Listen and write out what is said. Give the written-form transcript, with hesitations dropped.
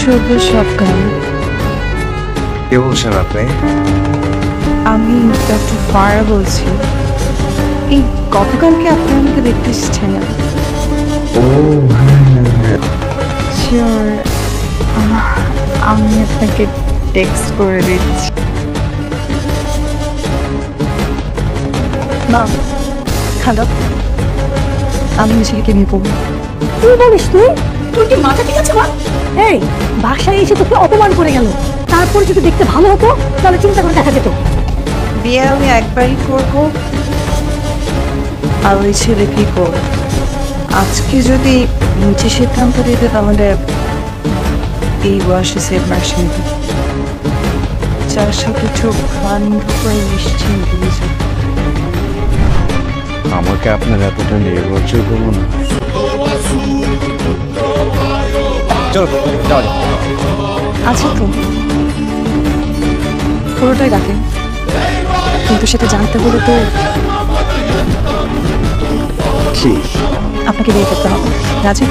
সবুজ সব গান। কে বলছেন আপনি? আমি ডক্টর ফারা বলছি। এই গতকালকে আপনি আমাকে দেখতে এসেছেন। ও হ্যাঁ, শিওর আমি আপনাকে টেক্সট করে দিচ্ছি। না হ্যালো, আমি ছেলেকে নিয়ে পড়বো। কি বলিস তুই? তোর কি মাথা ঠিক আছে? এই বাসায় এসে তোকে অপমান করে গেল, তারপরে যদি দেখতে ভালো হতো তাহলে চিন্তা করে দেখা যেত। বিয়ে আমি একবারই করবো, আর ওই ছেলেকেই করবো। আজকে যদি নিচে সিদ্ধান্ত দিতে তাহলে এই বয়সে সেভ মার্শিং যার সাথে চোখ বন্ধ করে নিশ্চিন্ত নিজে। আমাকে আপনার এতটা নির্ভরযোগ্য মনে হয়? চলো যাওয়া যাক। আছে তো, পুরোটাই ডাকে, কিন্তু সেটা জানতে হলে তো কি? আপনাকে বিয়ে করতে হবে। রাজি?